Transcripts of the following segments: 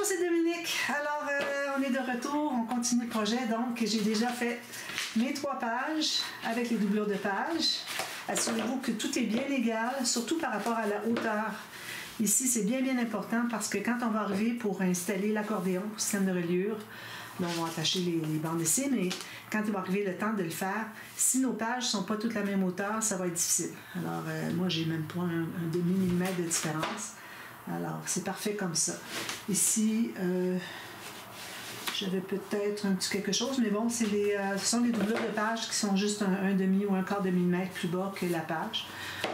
c'est Dominique. Alors, on est de retour, on continue le projet. Donc, j'ai déjà fait mes 3 pages avec les doublures de pages. Assurez-vous que tout est bien égal, surtout par rapport à la hauteur. Ici, c'est bien important parce que quand on va arriver pour installer l'accordéon, le système de reliure, là, on va attacher les bandes ici, mais quand il va arriver le temps de le faire, si nos pages ne sont pas toutes la même hauteur, ça va être difficile. Alors, moi, j'ai même pas un demi-millimètre de différence. Alors, c'est parfait comme ça. Ici, j'avais peut-être un petit quelque chose, mais bon, ce sont les doublures de pages qui sont juste un demi ou un quart de millimètre plus bas que la page.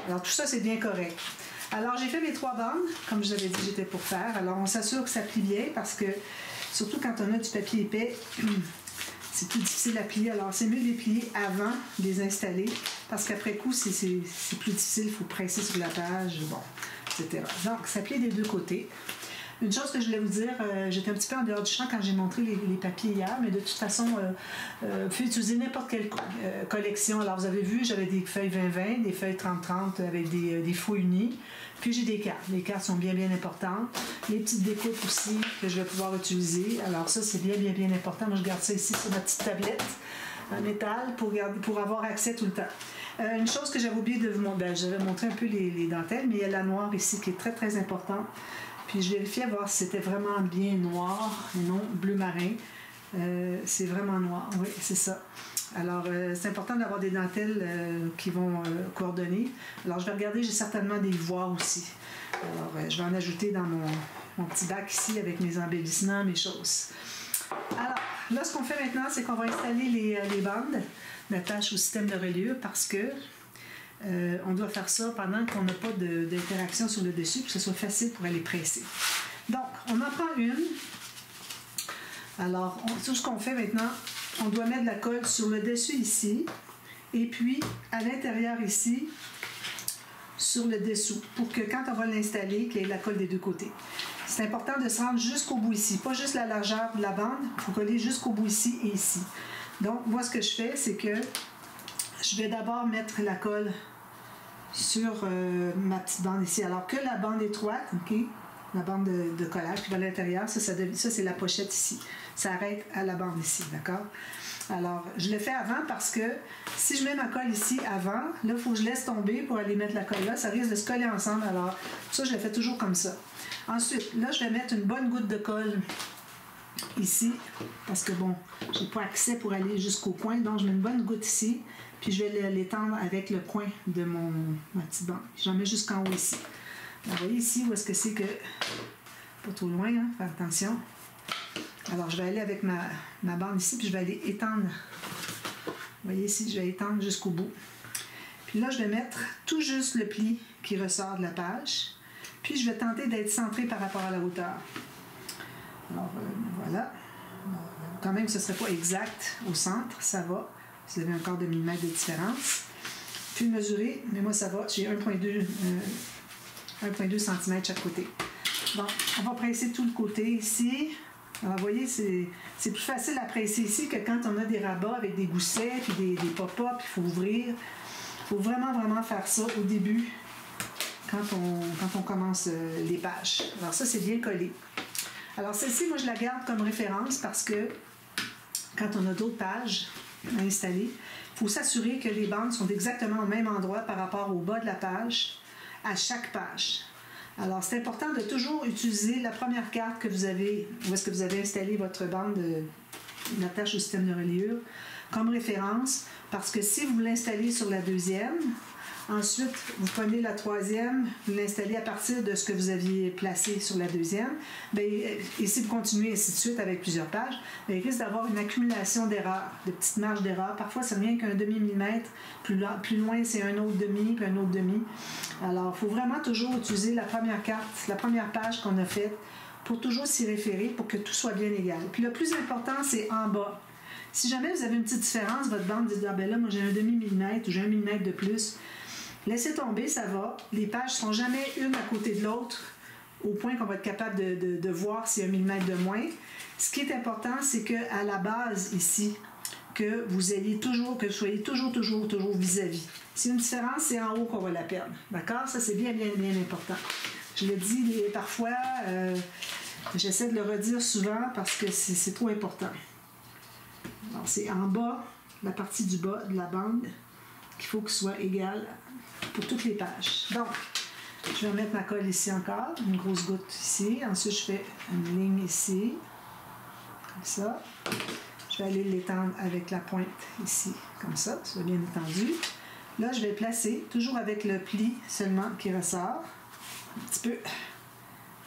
Alors, tout ça, c'est bien correct. Alors, j'ai fait mes 3 bandes, comme je vous avais dit, j'étais pour faire. Alors, on s'assure que ça plie bien parce que, surtout quand on a du papier épais, c'est plus difficile à plier. Alors, c'est mieux de les plier avant de les installer parce qu'après coup, c'est plus difficile. Il faut presser sur la page, bon, etc. Donc, ça plie des 2 côtés. Une chose que je voulais vous dire, j'étais un petit peu en dehors du champ quand j'ai montré les papiers hier, mais de toute façon, vous pouvez utiliser n'importe quelle collection. Alors, vous avez vu, j'avais des feuilles 20-20, des feuilles 30-30 avec des faux unis. Puis j'ai des cartes. Les cartes sont bien, bien importantes. Les petites découpes aussi que je vais pouvoir utiliser. Alors ça, c'est bien, bien, bien important. Moi, je garde ça ici sur ma petite tablette en métal pour avoir accès tout le temps. Une chose que j'avais oublié de vous montrer, j'avais montré un peu les dentelles, mais il y a la noire ici qui est très, très importante. Puis je vérifiais voir si c'était vraiment bien noir et non bleu marin. C'est vraiment noir, oui, c'est ça. Alors, c'est important d'avoir des dentelles qui vont coordonner. Alors, je vais regarder, j'ai certainement des ivoires aussi. Alors, je vais en ajouter dans mon petit bac ici avec mes embellissements, mes choses. Alors, là, ce qu'on fait maintenant, c'est qu'on va installer les bandes d'attache au système de reliure parce que on doit faire ça pendant qu'on n'a pas d'interaction sur le dessus pour que ce soit facile pour aller presser. Donc, on en prend une. Alors, tout ce qu'on fait maintenant, on doit mettre de la colle sur le dessus ici et puis à l'intérieur ici sur le dessous pour que quand on va l'installer, qu'il y ait de la colle des 2 côtés. C'est important de se rendre jusqu'au bout ici, pas juste la largeur de la bande, il faut coller jusqu'au bout ici et ici. Donc, moi, ce que je fais, c'est que je vais d'abord mettre la colle sur ma petite bande ici. Alors que la bande étroite, OK, la bande de collage qui va à l'intérieur, ça c'est la pochette ici. Ça arrête à la bande ici, d'accord? Alors, je le fais avant parce que si je mets ma colle ici avant, là, il faut que je laisse tomber pour aller mettre la colle là. Ça risque de se coller ensemble. Alors, ça, je le fais toujours comme ça. Ensuite, là, je vais mettre une bonne goutte de colle ici parce que, bon, j'ai pas accès pour aller jusqu'au coin. Donc, je mets une bonne goutte ici. Puis, je vais l'étendre avec le coin de ma petite bande. J'en mets jusqu'en haut ici. Vous voyez ici où est-ce que c'est que... Pas trop loin, hein? Faire attention. Alors, je vais aller avec ma bande ici, puis je vais aller étendre. Vous voyez ici, je vais étendre jusqu'au bout. Puis là, je vais mettre tout juste le pli qui ressort de la page. Puis, je vais tenter d'être centré par rapport à la hauteur. Alors, voilà. Alors, quand même, ce ne serait pas exact au centre, ça va. Vous avez un quart de millimètre de différence. Puis, mesurer, mais moi, ça va. J'ai 1,2 cm chaque côté. Donc, on va presser tout le côté ici. Alors, vous voyez, c'est plus facile à presser ici que quand on a des rabats avec des goussets puis des pop-up, il faut ouvrir. Il faut vraiment, vraiment faire ça au début quand on commence les pages. Alors, ça, c'est bien collé. Alors, celle-ci, moi, je la garde comme référence parce que quand on a d'autres pages à installer, il faut s'assurer que les bandes sont exactement au même endroit par rapport au bas de la page à chaque page. Alors, c'est important de toujours utiliser la première carte que vous avez, où est-ce que vous avez installé votre bande d'attache au système de reliure, comme référence, parce que si vous l'installez sur la deuxième, ensuite, vous prenez la troisième, vous l'installez à partir de ce que vous aviez placé sur la deuxième, bien, et si vous continuez ainsi de suite avec plusieurs pages, bien, il risque d'avoir une accumulation d'erreurs, de petites marges d'erreurs. Parfois, c'est rien qu'un demi-millimètre. Plus loin, c'est un autre demi, puis un autre demi. Alors, il faut vraiment toujours utiliser la première carte, la première page qu'on a faite, pour toujours s'y référer, pour que tout soit bien égal. Puis le plus important, c'est en bas. Si jamais vous avez une petite différence, votre bande dit « Ah ben là, moi j'ai un demi-millimètre ou j'ai 1 millimètre de plus », laissez tomber, ça va. Les pages ne seront jamais une à côté de l'autre au point qu'on va être capable de voir s'il y a 1 millimètre de moins. Ce qui est important, c'est qu'à la base, ici, que vous soyez toujours vis-à-vis. Si une différence, c'est en haut qu'on va la perdre. D'accord? Ça, c'est bien, bien, bien important. Je le dis parfois, J'essaie de le redire souvent parce que c'est trop important. Alors, c'est en bas, la partie du bas de la bande, qu'il faut que ce soit égal pour toutes les pages. Donc, je vais mettre ma colle ici encore, une grosse goutte ici. Ensuite, je fais une ligne ici, comme ça. Je vais aller l'étendre avec la pointe ici, comme ça, soit bien étendu. Là, je vais placer, toujours avec le pli seulement qui ressort, un petit peu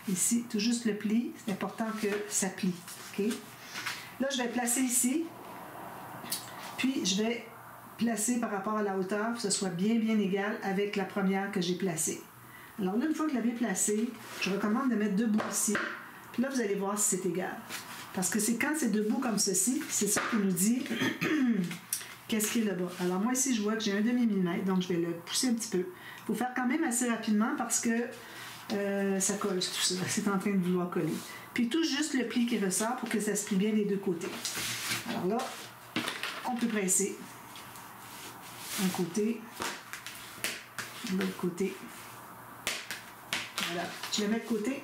ici, tout juste le pli. C'est important que ça plie. Okay? Là, je vais placer ici, puis je vais placer par rapport à la hauteur, pour que ce soit bien égal avec la première que j'ai placée. Alors là, une fois que je l'avais placée, je recommande de mettre debout ici. Puis là, vous allez voir si c'est égal. Parce que c'est quand c'est debout comme ceci, c'est ça qui nous dit qu'est-ce qui est là-bas. Alors moi ici, je vois que j'ai un demi-millimètre, donc je vais le pousser un petit peu. Il faut faire quand même assez rapidement parce que ça colle tout ça. C'est en train de vouloir coller. Puis tout juste le pli qui ressort pour que ça se plie bien des deux côtés. Alors là, on peut presser un côté, l'autre côté. Voilà. Je le mets de côté.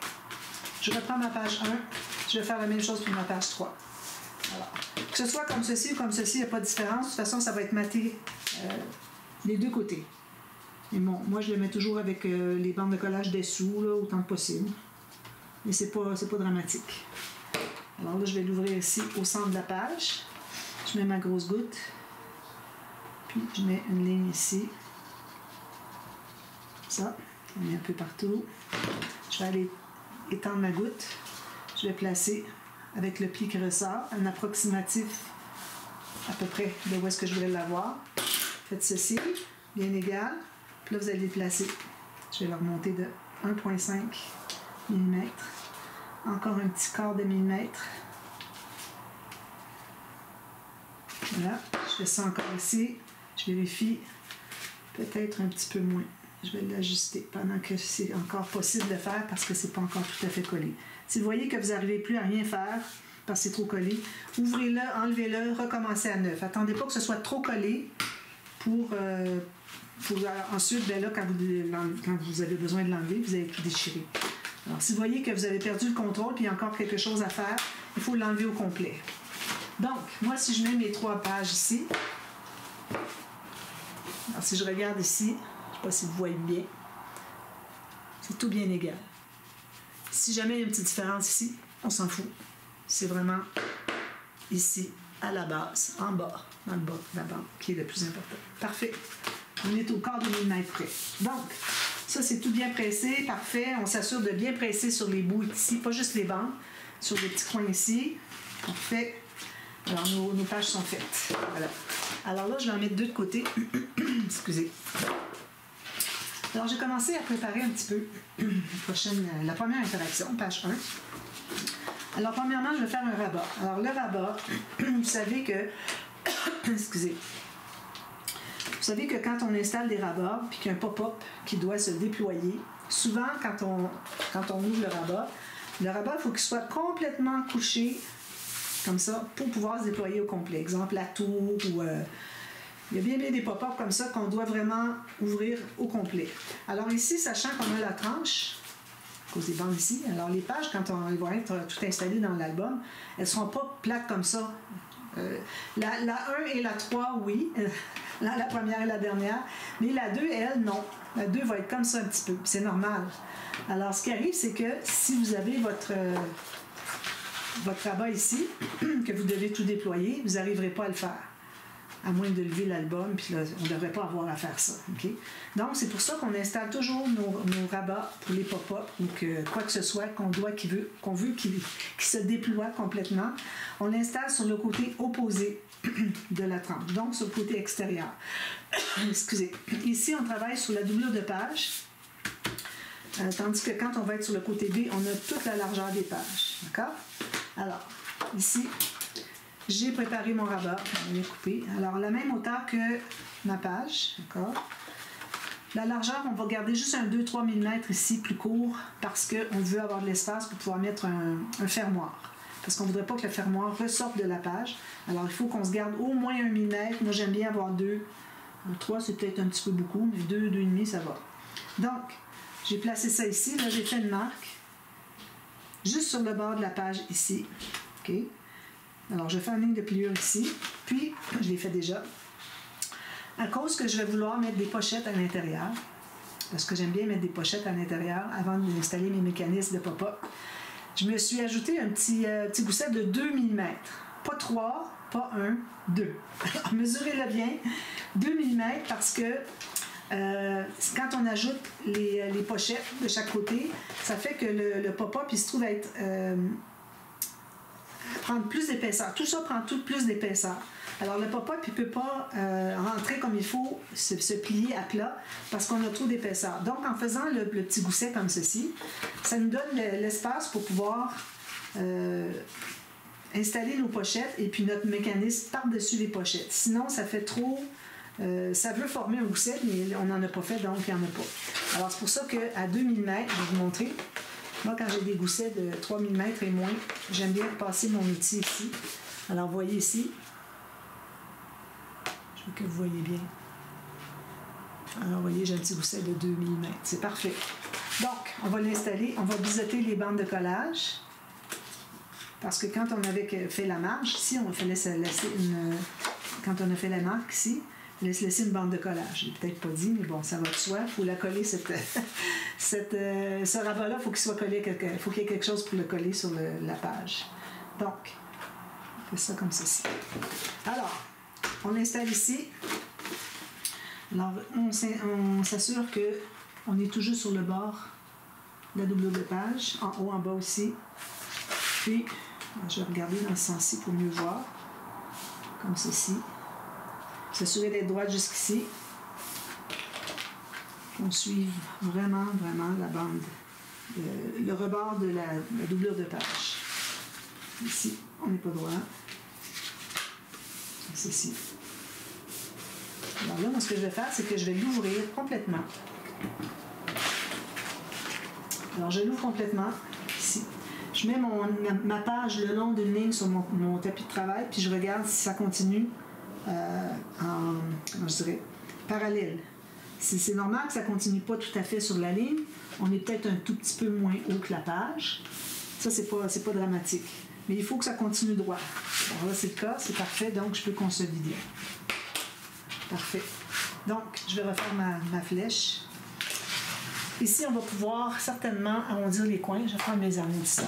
Je reprends ma page 1. Je vais faire la même chose pour ma page 3. Alors, que ce soit comme ceci ou comme ceci, il n'y a pas de différence. De toute façon, ça va être maté les deux côtés. Mais bon, moi, je le mets toujours avec les bandes de collage dessous, là, autant que possible. Mais c'est pas dramatique. Alors là, je vais l'ouvrir ici au centre de la page. Je mets ma grosse goutte. Puis, je mets une ligne ici. Ça, on met un peu partout. Je vais aller étendre ma goutte. Je vais placer avec le pli qui ressort, un approximatif à peu près de où est-ce que je voulais l'avoir. Faites ceci, bien égal. Puis là, vous allez le placer. Je vais le remonter de 1,5 mm. Encore un petit quart de millimètre. Voilà. Je fais ça encore ici. Je vérifie. Peut-être un petit peu moins. Je vais l'ajuster pendant que c'est encore possible de faire parce que c'est pas encore tout à fait collé. Si vous voyez que vous n'arrivez plus à rien faire parce que c'est trop collé, ouvrez-le, enlevez-le, recommencez à neuf. Attendez pas que ce soit trop collé pour ensuite, ben là, quand vous avez besoin de l'enlever, vous allez tout déchirer. Alors, si vous voyez que vous avez perdu le contrôle et il y a encore quelque chose à faire, il faut l'enlever au complet. Donc, moi, si je mets mes 3 pages ici, alors si je regarde ici, je ne sais pas si vous voyez bien, c'est tout bien égal. Si jamais il y a une petite différence ici, on s'en fout. C'est vraiment ici, à la base, en bas, dans le bas de la bande, qui est le plus important. Parfait. On est au quart de millimètre près. Donc, ça, c'est tout bien pressé. Parfait. On s'assure de bien presser sur les bouts ici, pas juste les bandes, sur les petits coins ici. Parfait. Alors, nos pages sont faites. Voilà. Alors là, je vais en mettre 2 de côté. Excusez. Alors, j'ai commencé à préparer un petit peu la première interaction, page 1. Alors, premièrement, je vais faire un rabat. Alors, le rabat, vous savez que... Excusez. Vous savez que quand on installe des rabats, puis qu'il y a un pop-up qui doit se déployer, souvent, quand on ouvre le rabat, il faut qu'il soit complètement couché, comme ça, pour pouvoir se déployer au complet. Exemple, la tour ou... il y a bien des pop-up comme ça qu'on doit vraiment ouvrir au complet. Alors ici, sachant qu'on a la tranche, à cause des bandes ici, alors les pages, quand elles vont être tout installées dans l'album, elles ne seront pas plates comme ça. La 1 et la 3, oui. La première et la dernière. Mais la 2, elle, non. La 2 va être comme ça un petit peu. C'est normal. Alors, ce qui arrive, c'est que si vous avez votre rabat ici, que vous devez tout déployer, vous n'arriverez pas à le faire. À moins de lever l'album, puis là, on ne devrait pas avoir à faire ça. Okay? Donc, c'est pour ça qu'on installe toujours nos rabats pour les pop-up ou que quoi que ce soit qu'on veut qu'il se déploie complètement. On l'installe sur le côté opposé de la tranche, donc sur le côté extérieur. Excusez. Ici, on travaille sur la doublure de page, tandis que quand on va être sur le côté B, on a toute la largeur des pages. D'accord? Alors, ici, j'ai préparé mon rabat, on l'a coupé. Alors, la même hauteur que ma page, d'accord? La largeur, on va garder juste un 2-3 mm ici, plus court, parce qu'on veut avoir de l'espace pour pouvoir mettre un fermoir. Parce qu'on ne voudrait pas que le fermoir ressorte de la page. Alors, il faut qu'on se garde au moins 1 mm. Moi, j'aime bien avoir 2. 3, c'est peut-être un petit peu beaucoup, mais 2, 2,5, ça va. Donc, j'ai placé ça ici. Là, j'ai fait une marque. juste sur le bord de la page ici. OK? Alors, je fais une ligne de pliure ici, puis, je l'ai fait déjà. À cause que je vais vouloir mettre des pochettes à l'intérieur, parce que j'aime bien mettre des pochettes à l'intérieur avant d'installer mes mécanismes de pop-up, je me suis ajouté un petit gousset de 2 mm. Pas 3, pas 1, 2. Alors, mesurez-le bien. 2 mm parce que quand on ajoute les pochettes de chaque côté, ça fait que le pop-up, il se trouve être prendre plus d'épaisseur. Tout ça prend tout plus d'épaisseur. Alors, le pop-up, il ne peut pas rentrer comme il faut, se plier à plat, parce qu'on a trop d'épaisseur. Donc, en faisant le petit gousset comme ceci, ça nous donne l'espace pour pouvoir installer nos pochettes et puis notre mécanisme par-dessus les pochettes. Sinon, ça fait trop... ça veut former un gousset, mais on n'en a pas fait, donc il n'y en a pas. Alors, c'est pour ça qu'à 2 mm, je vais vous montrer. Moi, quand j'ai des goussets de 3 mm et moins, j'aime bien passer mon outil ici. Alors, vous voyez ici. Je veux que vous voyez bien. Alors, vous voyez, j'ai un petit gousset de 2 mm. C'est parfait. Donc, on va l'installer. On va biseauter les bandes de collage. Parce que quand on avait fait la marge, ici, on fallait se laisser une... Quand on a fait la marque ici, il fallait se laisser une bande de collage. Je l'ai peut-être pas dit, mais bon, ça va de soi. Il faut la coller, ce rabat-là, il faut qu'il soit collé, faut qu'il y ait quelque chose pour le coller sur la page. Donc, on fait ça comme ceci. Alors, on l'installe ici. Alors, on s'assure qu'on est toujours sur le bord de la doublure de page, en haut, en bas aussi. Puis, je vais regarder dans ce sens-ci pour mieux voir, comme ceci. S'assurer d'être droite jusqu'ici. On suit vraiment, vraiment la bande, le rebord de la doublure de page. Ici, on n'est pas droit. Ceci. Alors là, moi, ce que je vais faire, c'est que je vais l'ouvrir complètement. Alors, je l'ouvre complètement ici. Je mets ma page le long d'une ligne sur mon tapis de travail, puis je regarde si ça continue comment je dirais, parallèle. C'est normal que ça ne continue pas tout à fait sur la ligne. On est peut-être un tout petit peu moins haut que la page. Ça, c'est pas dramatique. Mais il faut que ça continue droit. Alors là, c'est le cas, c'est parfait, donc je peux consolider. Parfait. Donc, je vais refaire ma flèche. Ici, on va pouvoir certainement arrondir les coins. Je vais prendre mes arrondisseurs.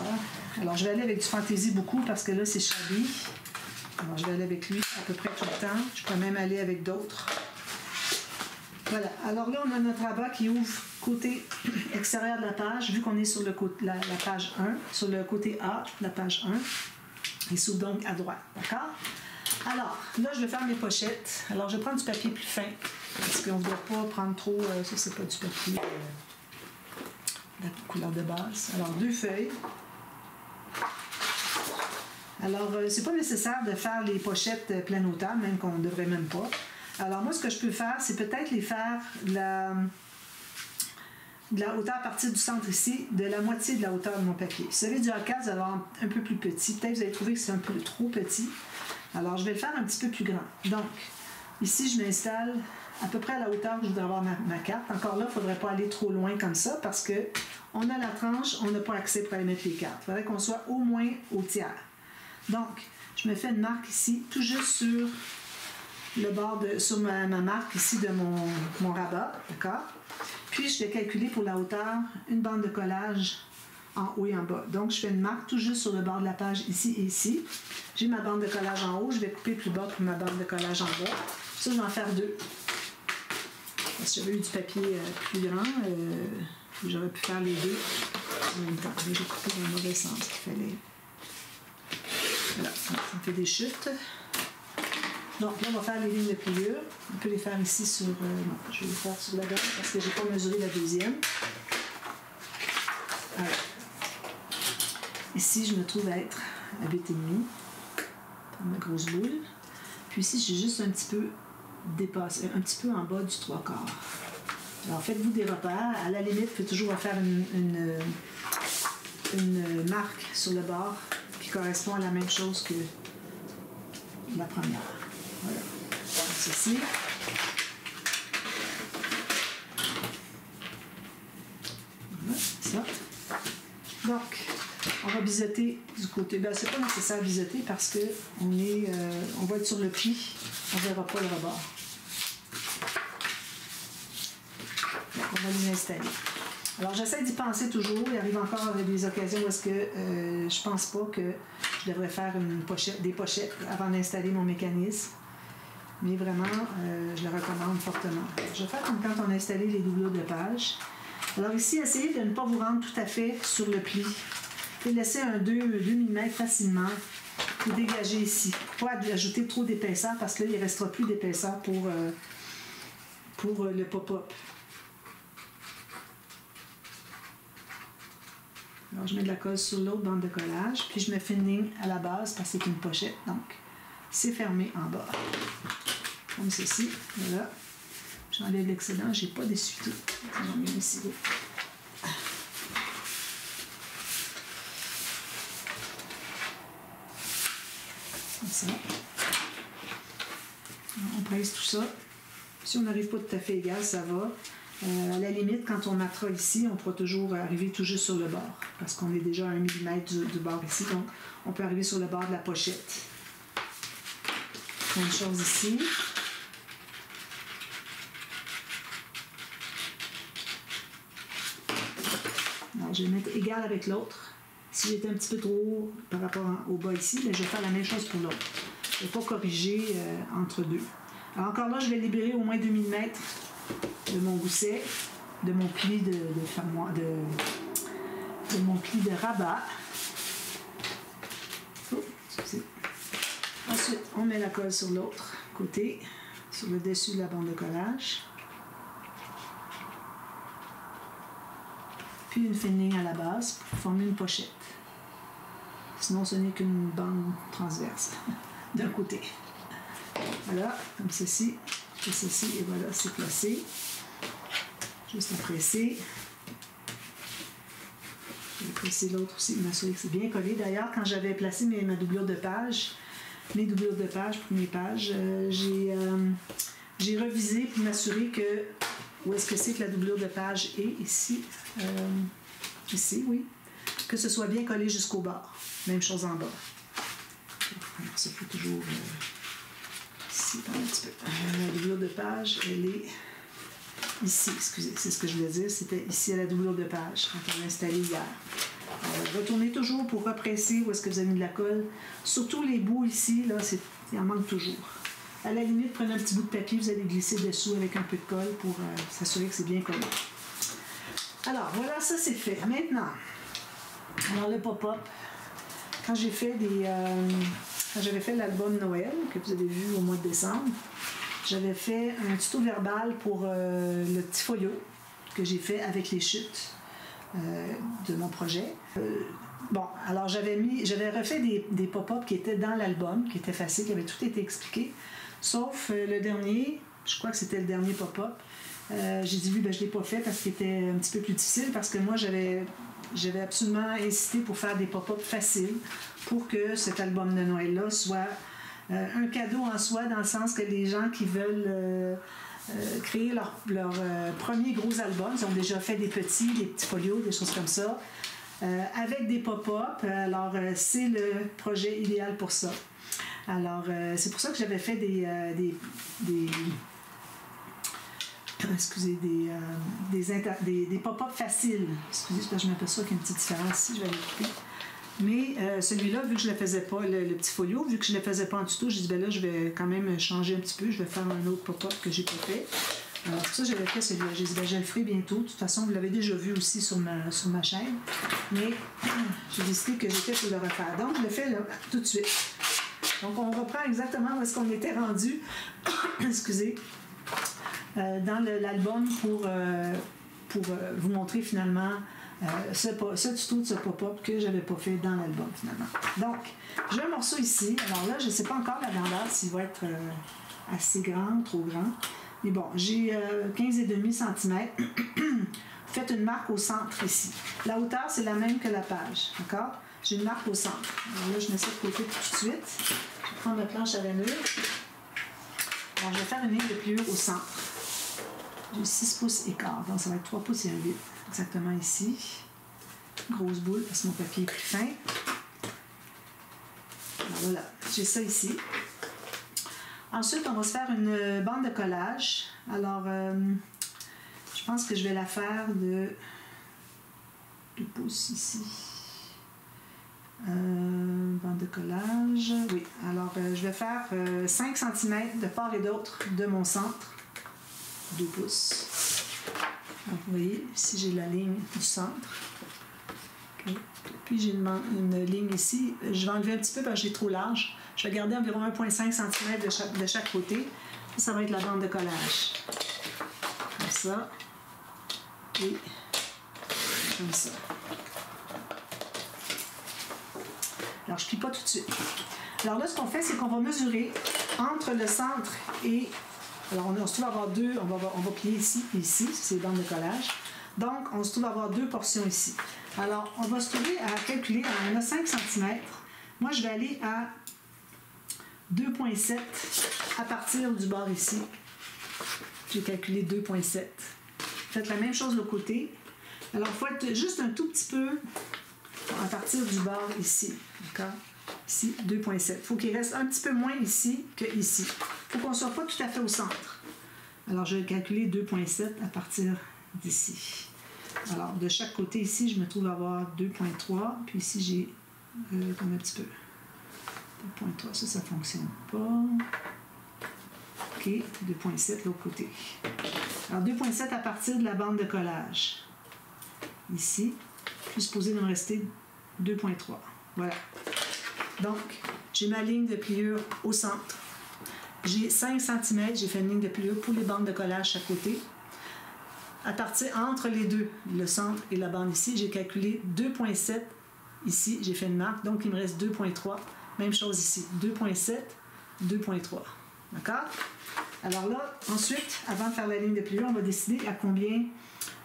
Alors, je vais aller avec du Fantasy beaucoup parce que là, c'est Shabby. Alors, je vais aller avec lui à peu près tout le temps. Je peux même aller avec d'autres. Voilà. Alors là, on a notre rabat qui ouvre côté extérieur de la page, vu qu'on est sur la page 1, sur le côté A de la page 1. Il s'ouvre donc à droite. D'accord? Alors, là, je vais faire mes pochettes. Alors, je vais prendre du papier plus fin, parce qu'on ne doit pas prendre trop... ça, c'est pas du papier de la couleur de base. Alors, 2 feuilles. Alors, c'est pas nécessaire de faire les pochettes pleine hauteur, même qu'on ne devrait même pas. Alors, moi, ce que je peux faire, c'est peut-être les faire de la hauteur à partir du centre ici, de la moitié de la hauteur de mon papier. Si vous avez du A4, vous allez avoir un peu plus petit. Peut-être que vous allez trouver que c'est un peu trop petit. Alors, je vais le faire un petit peu plus grand. Donc, ici, je m'installe à peu près à la hauteur que je voudrais avoir ma carte. Encore là, il ne faudrait pas aller trop loin comme ça parce qu'on a la tranche, on n'a pas accès pour aller mettre les cartes. Il faudrait qu'on soit au moins au tiers. Donc, je me fais une marque ici, tout juste sur le bord sur ma marque ici de mon rabat, d'accord? Puis, je vais calculer pour la hauteur une bande de collage en haut et en bas. Donc, je fais une marque tout juste sur le bord de la page ici et ici. J'ai ma bande de collage en haut, je vais couper plus bas pour ma bande de collage en bas. Ça, je vais en faire 2. Parce que j'avais eu du papier plus grand, j'aurais pu faire les 2 en même temps. J'ai coupé dans le mauvais sens qu'il fallait. Voilà, ça me fait des chutes. Donc là, on va faire les lignes de pliure. On peut les faire ici sur... non, je vais les faire sur la bande parce que je n'ai pas mesuré la deuxième. Alors, ici, je me trouve à être à 8,5 pour ma grosse boule. Puis ici, j'ai juste un petit peu dépassé, un petit peu en bas du 3/4. Alors, faites-vous des repères. À la limite, vous pouvez toujours faire une marque sur le bord qui correspond à la même chose que la première. Voilà. Comme ceci. Voilà, ça. Donc, on biseauter du côté. Ben, c'est pas nécessaire à biseauter parce que on va être sur le pli. On ne verra pas le rebord. Donc, on va les installer. Alors, j'essaie d'y penser toujours. Il arrive encore des occasions où est-ce que je pense pas que je devrais faire des pochettes avant d'installer mon mécanisme. Mais vraiment, je le recommande fortement. Je vais faire comme quand on a installé les doublures de page. Alors ici, essayez de ne pas vous rendre tout à fait sur le pli. Et laisser un 2 mm facilement et dégager ici. Pas ajouter trop d'épaisseur parce que là, il ne restera plus d'épaisseur pour le pop-up. Alors, je mets de la colle sur l'autre bande de collage, puis je me fais une ligne à la base parce que c'est une pochette. Donc, c'est fermé en bas. Comme ceci. Voilà. J'enlève l'excédent, j'ai pas d'essuie-tout. J'en mets ici. Comme ça. On presse tout ça. Si on n'arrive pas tout à fait égal, ça va. À la limite, quand on matera ici, on pourra toujours arriver tout juste sur le bord. Parce qu'on est déjà à 1 mm du bord ici. Donc, on peut arriver sur le bord de la pochette. Même chose ici. Alors, je vais mettre égal avec l'autre. Si j'étais un petit peu trop haut par rapport au bas ici, bien, je vais faire la même chose pour l'autre. Je ne vais pas corriger entre deux. Alors encore là, je vais libérer au moins 2 mm de mon gousset, de mon pli de mon pli de rabat. Oh, ensuite, on met la colle sur l'autre côté, sur le dessus de la bande de collage. Puis une fine ligne à la base pour former une pochette. Sinon, ce n'est qu'une bande transverse d'un côté. Voilà, comme ceci, et ceci, et voilà, c'est placé. Juste à presser. Je vais presser l'autre aussi, m'assurer que c'est bien collé. D'ailleurs, quand j'avais placé ma doublure de page, mes doublures de page pour mes pages, j'ai revisé pour m'assurer que où est-ce que c'est que la doublure de page est ici. Ici, oui. Que ce soit bien collé jusqu'au bord. Même chose en bas. Alors, ça fait toujours ici, un petit peu. La doublure de page, elle est ici, excusez, c'est ce que je voulais dire. C'était ici à la doublure de page, quand on l'a installé hier. Retournez toujours pour represser où est-ce que vous avez mis de la colle. Surtout les bouts ici, là, il en manque toujours. À la limite, prenez un petit bout de papier, vous allez glisser dessous avec un peu de colle pour s'assurer que c'est bien collé. Alors, voilà, ça c'est fait. Maintenant, alors le pop-up, quand j'ai fait quand j'avais fait l'album Noël, que vous avez vu au mois de décembre, j'avais fait un tuto verbal pour le petit folio que j'ai fait avec les chutes de mon projet. Bon, alors j'avais refait des pop-up qui étaient dans l'album, qui étaient faciles, qui avaient tout été expliqué, sauf le dernier, je crois que c'était le dernier pop-up. J'ai dit oui, ben, je ne l'ai pas fait parce qu'il était un petit peu plus difficile, parce que moi j'avais absolument insisté pour faire des pop-up faciles pour que cet album de Noël-là soit un cadeau en soi, dans le sens que les gens qui veulent créer leur premier gros album, ils ont déjà fait des petits folios, des choses comme ça, avec des pop-up. Alors, c'est le projet idéal pour ça. Alors, c'est pour ça que j'avais fait des pop-up faciles. Excusez, parce que je m'aperçois qu'il y a une petite différence ici, je vais aller couper. Mais celui-là, vu que je ne le faisais pas, le petit folio, vu que je ne le faisais pas en tuto, j'ai dit, ben là, je vais quand même changer un petit peu, je vais faire un autre pop-up que j'ai pas fait. Alors, pour ça, j'avais fait celui-là. J'ai dit, ben, je le ferai bientôt. De toute façon, vous l'avez déjà vu aussi sur ma chaîne. Mais j'ai décidé que j'étais pour le refaire. Donc, je le fais là, tout de suite. Donc, on reprend exactement où est-ce qu'on était rendu. Excusez. Dans l'album pour vous montrer finalement ce tuto de ce pop-up que je n'avais pas fait dans l'album finalement. Donc, j'ai un morceau ici. Alors là, je ne sais pas encore la grandeur s'il va être assez grand, trop grand. Mais bon, j'ai 15,5 cm. Faites une marque au centre ici. La hauteur, c'est la même que la page. D'accord? J'ai une marque au centre. Alors là, je mets ça de côté tout de suite. Je vais prendre ma planche à rainure. Alors, je vais faire une ligne de pliure au centre. J'ai 6 pouces et quart, donc ça va être 3 pouces et un 8, exactement ici. grosse boule parce que mon papier est plus fin. Alors voilà, j'ai ça ici. Ensuite, on va se faire une bande de collage. Alors, je pense que je vais la faire de 2 pouces ici. Bande de collage. Oui, alors je vais faire 5 cm de part et d'autre de mon centre. 2 pouces. Donc, vous voyez, ici j'ai la ligne du centre. Okay. Puis j'ai une ligne ici. Je vais enlever un petit peu parce que j'ai trop large. Je vais garder environ 1,5 cm de chaque côté. Ça va être la bande de collage. Comme ça. Et comme ça. Alors, je ne plie pas tout de suite. Alors là, ce qu'on fait, c'est qu'on va mesurer entre le centre et... Alors, on se trouve à avoir deux... On va plier ici et ici. C'est les bandes de collage. Donc, on se trouve à avoir 2 portions ici. Alors, on va se trouver à calculer. Alors, on a 5 cm. Moi, je vais aller à 2,7 à partir du bord ici. J'ai calculé 2,7. Faites la même chose de l'autre côté. Alors, il faut être juste un tout petit peu à partir du bord ici. D'accord? Ici, 2,7. Il faut qu'il reste un petit peu moins ici que ici. Il faut qu'on ne soit pas tout à fait au centre. Alors, je vais calculer 2,7 à partir d'ici. Alors, de chaque côté ici, je me trouve à avoir 2,3. Puis ici, j'ai comme un petit peu. 2,3, ça ne fonctionne pas. OK, 2,7 l'autre côté. Alors, 2,7 à partir de la bande de collage. Ici. Puis, supposé de me rester 2,3. Voilà. Donc, j'ai ma ligne de pliure au centre. J'ai 5 cm, j'ai fait une ligne de pliure pour les bandes de collage chaque côté. À partir entre les deux, le centre et la bande ici, j'ai calculé 2,7. Ici, j'ai fait une marque, donc il me reste 2,3. Même chose ici, 2,7, 2,3. D'accord? Alors là, ensuite, avant de faire la ligne de pliure, on va décider à combien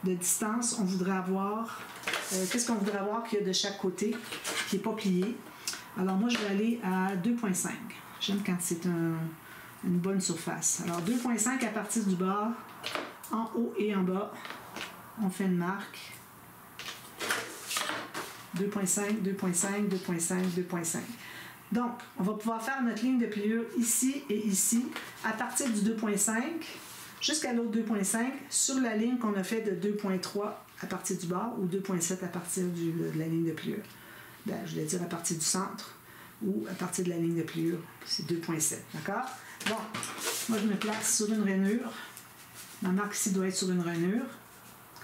de distance on voudrait avoir. Qu'est-ce qu'on voudrait avoir qu'il y a de chaque côté, qui n'est pas plié. Alors moi, je vais aller à 2,5. J'aime quand c'est une bonne surface. Alors 2,5 à partir du bord, en haut et en bas, on fait une marque. 2,5, 2,5, 2,5, 2,5. Donc, on va pouvoir faire notre ligne de pliure ici et ici, à partir du 2,5 jusqu'à l'autre 2,5 sur la ligne qu'on a fait de 2,3 à partir du bord ou 2,7 à partir de la ligne de pliure. Bien, je vais dire à partir du centre ou à partir de la ligne de pliure, c'est 2,7. D'accord? Bon, moi je me place sur une rainure. Ma marque ici doit être sur une rainure,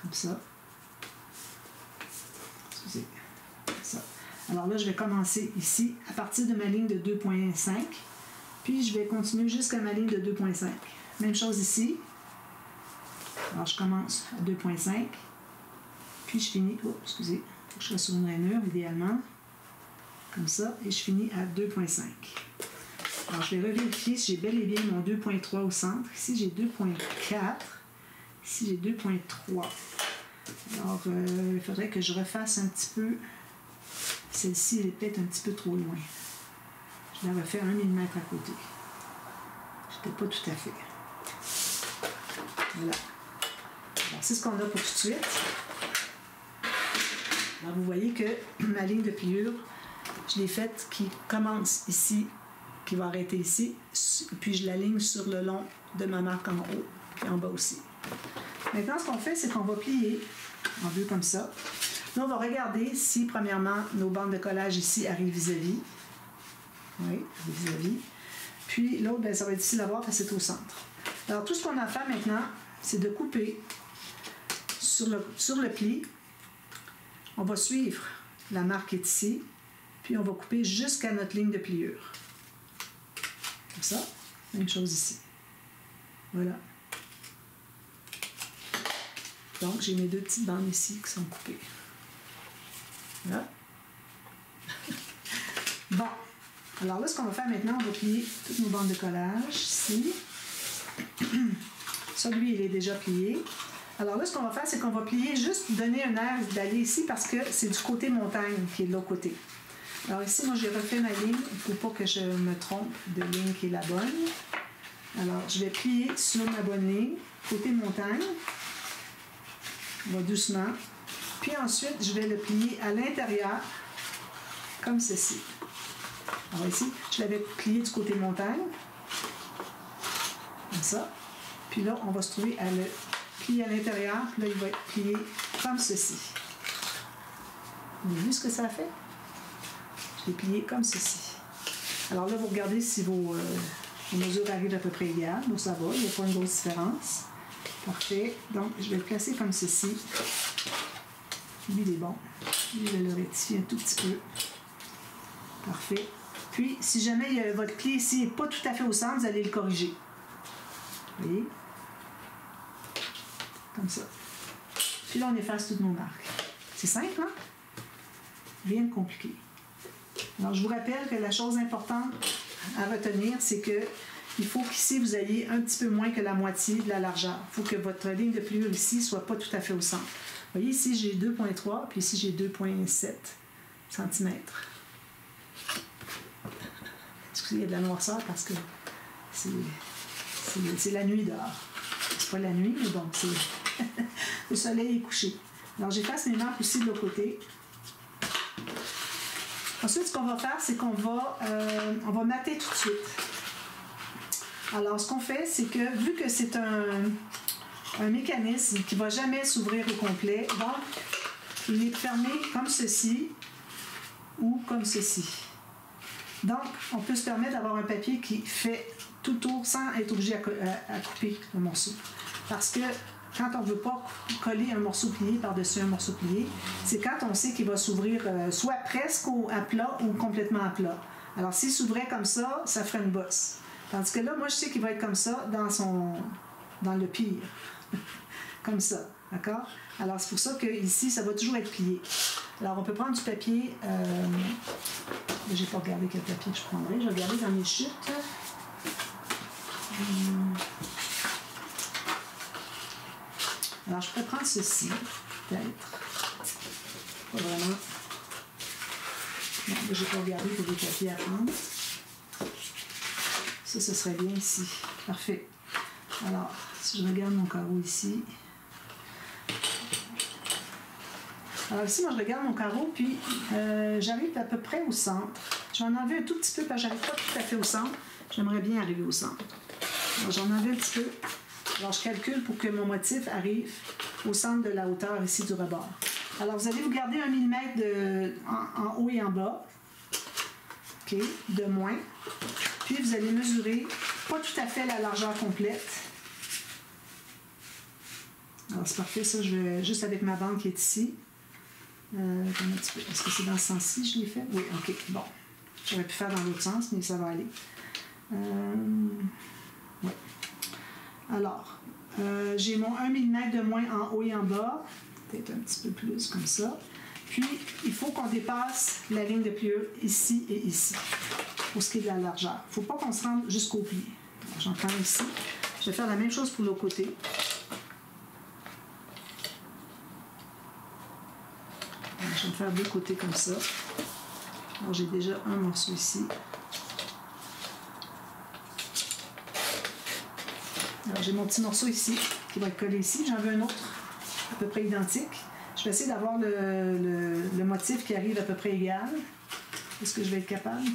comme ça. Excusez, comme ça. Alors là, je vais commencer ici à partir de ma ligne de 2,5, puis je vais continuer jusqu'à ma ligne de 2,5. Même chose ici. Alors je commence à 2,5, puis je finis, oh, excusez, il faut que je sois sur une rainure idéalement, comme ça, et je finis à 2,5. Alors je vais revérifier si j'ai bel et bien mon 2,3 au centre. Ici j'ai 2,4, ici j'ai 2,3. Alors il faudrait que je refasse un petit peu. Celle-ci, elle est peut-être un petit peu trop loin. Je la refais 1 mm à côté. Je n'étais pas tout à fait. Voilà. Alors, c'est ce qu'on a pour tout de suite. Alors, vous voyez que ma ligne de pliure, je l'ai faite qui commence ici, qui va arrêter ici, puis je l'aligne sur le long de ma marque en haut, puis en bas aussi. Maintenant, ce qu'on fait, c'est qu'on va plier en deux comme ça. Là, on va regarder si, premièrement, nos bandes de collage ici arrivent vis-à-vis. Oui, vis-à-vis. Puis l'autre, bien, ça va être difficile à voir parce que c'est au centre. Alors, tout ce qu'on a à faire maintenant, c'est de couper sur le pli. On va suivre la marque qui est ici, puis on va couper jusqu'à notre ligne de pliure. Comme ça. Même chose ici. Voilà. Donc, j'ai mes 2 petites bandes ici qui sont coupées. Voilà. Bon. Alors là, ce qu'on va faire maintenant, on va plier toutes nos bandes de collage ici. Ça, lui, il est déjà plié. Alors là, ce qu'on va faire, c'est qu'on va plier, juste donner un air d'aller ici parce que c'est du côté montagne qui est de l'autre côté. Alors ici, moi, j'ai refait ma ligne. Il ne faut pas que je me trompe de ligne qui est la bonne. Alors, je vais plier sur ma bonne ligne, côté montagne. On va doucement. Puis ensuite, je vais le plier à l'intérieur, comme ceci. Alors ici, je l'avais plié du côté montagne, comme ça. Puis là, on va se trouver à le plier à l'intérieur, puis là, il va être plié comme ceci. Vous avez vu ce que ça a fait? Je l'ai plié comme ceci. Alors là, vous regardez si vos mesures arrivent à peu près égales. Donc ça va, il n'y a pas une grosse différence. Parfait. Donc, je vais le placer comme ceci. Lui, il est bon. Lui, je vais le rectifier un tout petit peu. Parfait. Puis, si jamais votre pli ici n'est pas tout à fait au centre, vous allez le corriger. Vous voyez? Comme ça. Puis là, on efface toutes nos marques. C'est simple, hein? Rien de compliqué. Alors, je vous rappelle que la chose importante à retenir, c'est que il faut qu'ici, vous ayez un petit peu moins que la moitié de la largeur. Il faut que votre ligne de pliure ici ne soit pas tout à fait au centre. Vous voyez, ici, j'ai 2,3, puis ici, j'ai 2,7 cm. Excusez, il y a de la noirceur parce que c'est la nuit dehors. C'est pas la nuit, mais bon, le soleil est couché. Alors, j'efface mes marques aussi de l'autre côté. Ensuite, ce qu'on va faire, c'est qu'on va, on va mater tout de suite. Alors, ce qu'on fait, c'est que, vu que c'est un mécanisme qui ne va jamais s'ouvrir au complet, donc, il est fermé comme ceci ou comme ceci. Donc, on peut se permettre d'avoir un papier qui fait tout tour sans être obligé à couper le morceau. Parce que quand on ne veut pas coller un morceau plié par-dessus un morceau plié, c'est quand on sait qu'il va s'ouvrir soit presque à plat ou complètement à plat. Alors, s'il s'ouvrait comme ça, ça ferait une bosse. Tandis que là, moi, je sais qu'il va être comme ça dans le pire. Comme ça, d'accord? Alors, c'est pour ça qu'ici, ça va toujours être plié. Alors, on peut prendre du papier. Je n'ai pas regardé quel papier je prendrais. Je vais regarder dans mes chutes. Alors, je pourrais prendre ceci, peut-être. Pas vraiment. Non, je n'ai pas regardé pour des papiers à prendre. Ça, ce serait bien ici. Parfait. Alors, si je regarde mon carreau ici. Alors ici, moi, je regarde mon carreau, puis j'arrive à peu près au centre. Je vais en enlever un tout petit peu, parce que je n'arrive pas tout à fait au centre. J'aimerais bien arriver au centre. Alors, j'en enlève un petit peu. Alors, je calcule pour que mon motif arrive au centre de la hauteur ici du rebord. Alors, vous allez vous garder 1 mm en haut et en bas. OK, de moins. Puis, vous allez mesurer pas tout à fait la largeur complète. Alors, c'est parfait, ça, je vais juste avec ma bande qui est ici. Est-ce que c'est dans ce sens-ci je l'ai fait? Oui, OK, bon. J'aurais pu faire dans l'autre sens, mais ça va aller. Oui. Alors, j'ai mon 1 mm de moins en haut et en bas. Peut-être un petit peu plus, comme ça. Puis, il faut qu'on dépasse la ligne de pliure ici et ici, pour ce qui est de la largeur. Il ne faut pas qu'on se rende jusqu'au pli. J'en prends ici. Je vais faire la même chose pour l'autre côté. Je vais faire deux côtés comme ça. Alors, j'ai déjà un morceau ici. Alors, j'ai mon petit morceau ici qui va être collé ici. J'en veux un autre à peu près identique. Je vais essayer d'avoir le motif qui arrive à peu près égal. Est-ce que je vais être capable?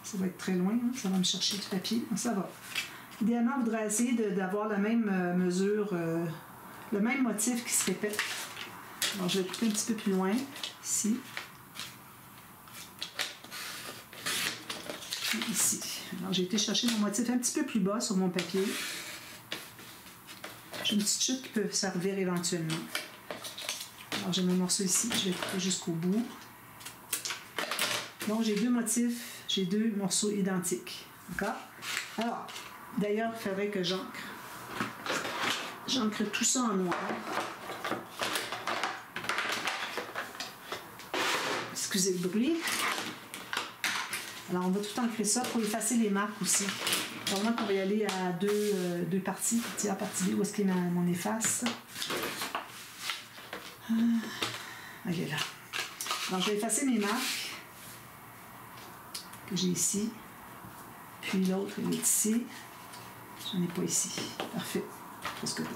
Ça va être très loin, hein? Ça va me chercher du papier. Ça va. Idéalement, on voudrait essayer d'avoir la même mesure, le même motif qui se répète. Alors, je vais couper un petit peu plus loin, ici. Et ici. Alors, j'ai été chercher mon motif un petit peu plus bas sur mon papier. J'ai une petite chute qui peut servir éventuellement. Alors, j'ai mon morceau ici, je vais couper jusqu'au bout. Donc, j'ai deux motifs, j'ai deux morceaux identiques. D'accord? Alors, d'ailleurs, il faudrait que j'encre. J'encre tout ça en noir. Excusez le bruit. Alors, on va tout ancrer ça pour effacer les marques aussi. Vraiment qu'on va y aller à deux parties. Partie A, partie B, où est-ce qu'il y a mon efface? Elle est là. Alors, je vais effacer mes marques que j'ai ici. Puis l'autre, elle est ici. J'en ai pas ici. Parfait. Presque tout.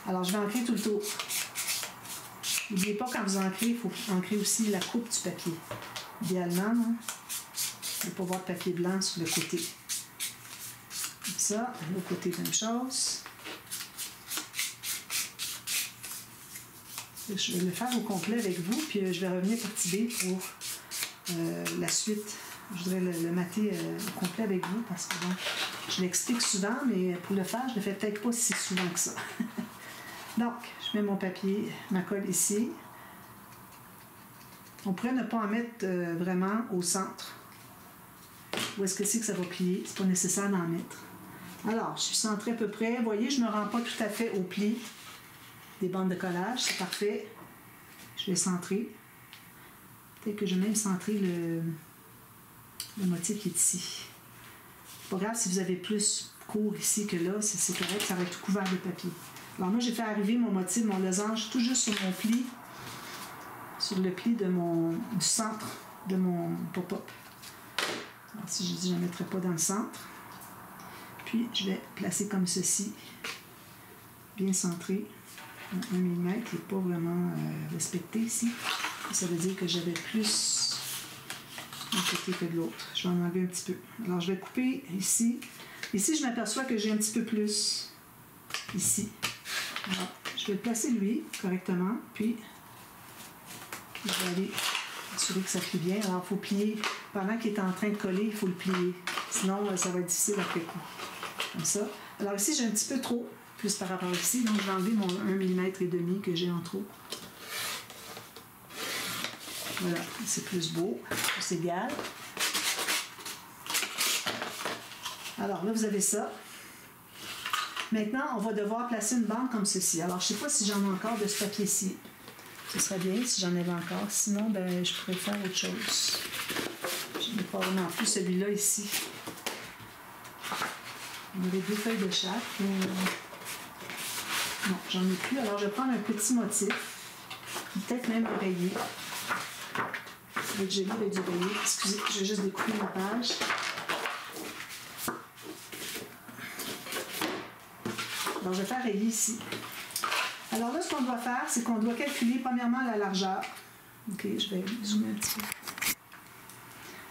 Alors, je vais ancrer tout le tour. N'oubliez pas, quand vous ancrez, il faut ancrer aussi la coupe du papier. Idéalement, il ne faut pas avoir de papier blanc sur le côté. Comme ça, l'autre côté, même chose. Je vais le faire au complet avec vous, puis je vais revenir partie B pour la suite. Je voudrais le mater au complet avec vous, parce que bon, je l'explique souvent, mais pour le faire, je ne le fais peut-être pas si souvent que ça. Donc, je mets mon papier, ma colle ici. On pourrait ne pas en mettre vraiment au centre. Où est-ce que c'est que ça va plier? C'est pas nécessaire d'en mettre. Alors, je suis centrée à peu près. Vous voyez, je ne me rends pas tout à fait au pli des bandes de collage. C'est parfait. Je vais centrer. Peut-être que je vais même centrer le motif qui est ici. Pas grave si vous avez plus court ici que là, c'est correct, ça va être tout couvert de papier. Alors moi, j'ai fait arriver mon motif, mon losange, tout juste sur mon pli, sur le pli du centre de mon pop-up. Alors si je dis, je ne mettrai pas dans le centre. Puis, je vais placer comme ceci, bien centré. 1 mm n'est pas vraiment respecté ici. Ça veut dire que j'avais plus d'un côté que de l'autre. Je vais en enlever un petit peu. Alors, je vais couper ici. Ici, je m'aperçois que j'ai un petit peu plus ici. Alors, je vais le placer lui correctement. Puis, je vais aller assurer que ça plie bien. Alors, il faut plier. Pendant qu'il est en train de coller, il faut le plier. Sinon, ça va être difficile après coup. Comme ça. Alors ici, j'ai un petit peu trop, plus par rapport ici. Donc, je vais enlever mon 1 mm et demi que j'ai en trop. Voilà, c'est plus beau, plus égal. Alors là, vous avez ça. Maintenant, on va devoir placer une bande comme ceci. Alors, je ne sais pas si j'en ai encore de ce papier-ci. Ce serait bien si j'en avais encore. Sinon, ben, je pourrais faire autre chose. Je n'ai pas vraiment plus celui-là ici. On aurait 2 feuilles de chaque. Non, j'en ai plus. Alors, je vais prendre un petit motif. Peut-être même rayé. Ça va être joli avec du rayé. Excusez, je vais juste découper ma page. Alors, je vais faire rayer ici. Alors là, ce qu'on doit faire, c'est qu'on doit calculer premièrement la largeur. OK, je vais zoomer un petit peu.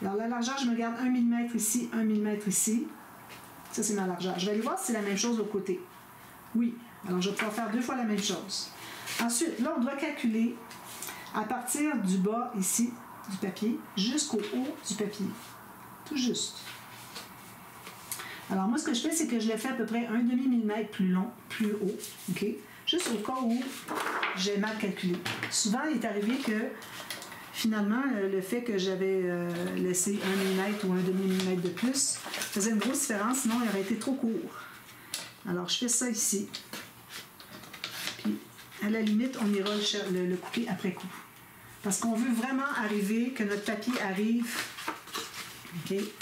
Alors, la largeur, je me garde 1 mm ici, 1 mm ici. Ça, c'est ma largeur. Je vais aller voir si c'est la même chose de l'autre côté. Oui. Alors, je vais pouvoir faire 2 fois la même chose. Ensuite, là, on doit calculer à partir du bas, ici, du papier, jusqu'au haut du papier. Tout juste. Alors, moi, ce que je fais, c'est que je le fais à peu près 1/2 mm plus long, plus haut. OK? Juste au cas où j'ai mal calculé. Souvent, il est arrivé que finalement, le fait que j'avais laissé 1 mm ou 1/2 mm de plus faisait une grosse différence, sinon il aurait été trop court. Alors, je fais ça ici. Puis, à la limite, on ira le couper après coup. Parce qu'on veut vraiment arriver, que notre papier arrive okay,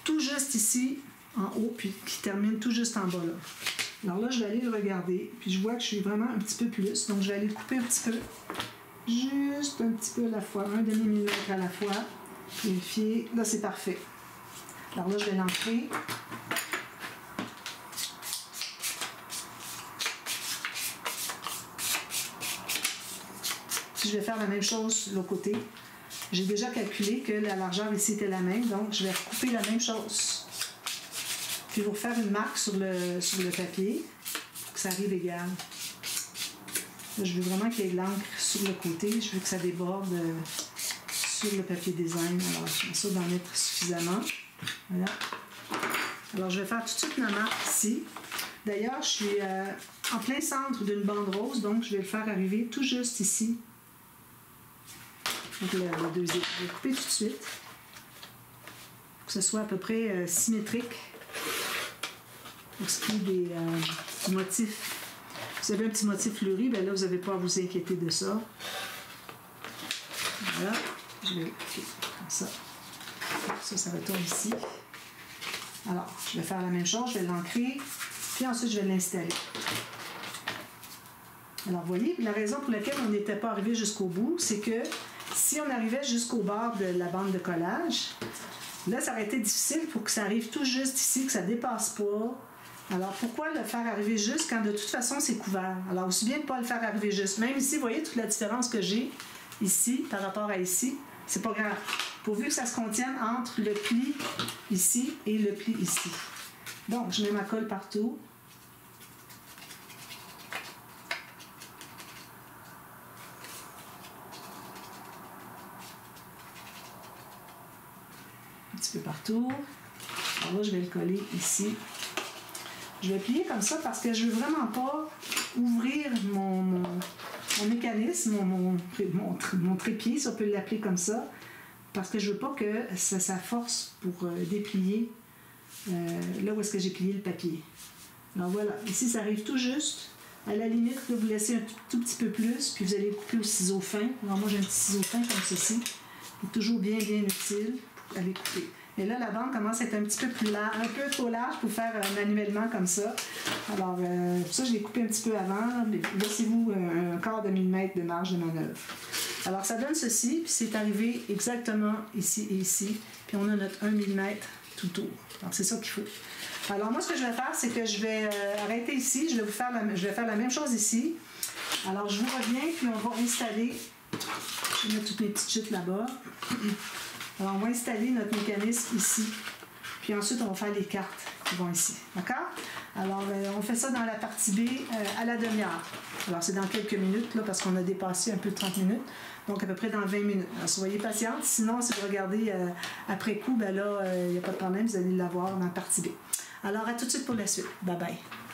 tout juste ici, en haut, puis qui termine tout juste en bas là. Alors là, je vais aller le regarder, puis je vois que je suis vraiment un petit peu plus, donc je vais aller le couper un petit peu. Juste un petit peu à la fois, 1/2 mm à la fois. Vérifier. Là, c'est parfait. Alors là, je vais l'ancrer. Puis je vais faire la même chose de l'autre côté. J'ai déjà calculé que la largeur ici était la même, donc je vais recouper la même chose. Puis vous refaire une marque sur le papier pour que ça arrive égal. Là, je veux vraiment qu'il y ait de l'encre sur le côté. Je veux que ça déborde sur le papier design. Alors, je vais ça d'en mettre suffisamment. Voilà. Alors, je vais faire tout de suite ma marque ici. D'ailleurs, je suis en plein centre d'une bande rose, donc je vais le faire arriver tout juste ici. Donc, le deuxième. Je vais couper tout de suite pour que ce soit à peu près symétrique pour ce qui est du motif. Vous avez un petit motif fleuri, bien là, vous n'avez pas à vous inquiéter de ça. Voilà. Je vais couper comme ça. Ça retourne ici. Alors, je vais faire la même chose. Je vais l'ancrer. Puis ensuite, je vais l'installer. Alors, vous voyez, la raison pour laquelle on n'était pas arrivé jusqu'au bout, c'est que si on arrivait jusqu'au bord de la bande de collage, là, ça aurait été difficile pour que ça arrive tout juste ici, que ça ne dépasse pas. Alors, pourquoi le faire arriver juste quand de toute façon c'est couvert? Alors, aussi bien de ne pas le faire arriver juste. Même ici, vous voyez toute la différence que j'ai ici par rapport à ici. C'est pas grave. Pourvu que ça se contienne entre le pli ici et le pli ici. Donc, je mets ma colle partout. Un petit peu partout. Alors là, je vais le coller ici. Je vais plier comme ça parce que je ne veux vraiment pas ouvrir mon mécanisme, mon trépied, si on peut l'appeler comme ça, parce que je ne veux pas que ça force pour déplier là où est-ce que j'ai plié le papier. Alors voilà, ici ça arrive tout juste. À la limite, là, vous laissez un tout petit peu plus, puis vous allez couper au ciseau fin. Alors moi j'ai un petit ciseau fin comme ceci, qui est toujours bien utile pour aller couper. Et là, la bande commence à être un petit peu plus large, un peu trop large pour faire manuellement comme ça. Alors, pour ça, je l'ai coupé un petit peu avant. Laissez-vous un quart de millimètre de marge de manœuvre. Alors, ça donne ceci, puis c'est arrivé exactement ici et ici. Puis on a notre 1 mm tout autour. Alors, c'est ça qu'il faut. Alors, moi, ce que je vais faire, c'est que je vais arrêter ici. Je vais faire la même chose ici. Alors, je vous reviens, puis on va installer... Je vais mettre toutes mes petites chutes là-bas. Alors, on va installer notre mécanisme ici. Puis ensuite, on va faire les cartes qui vont ici. D'accord? Alors, on fait ça dans la partie B à la demi-heure. Alors, c'est dans quelques minutes, là, parce qu'on a dépassé un peu de 30 minutes. Donc, à peu près dans 20 minutes. Alors, soyez patiente. Sinon, si vous regardez après coup, ben là, il n'y a pas de problème. Vous allez l'avoir dans la partie B. Alors, à tout de suite pour la suite. Bye bye.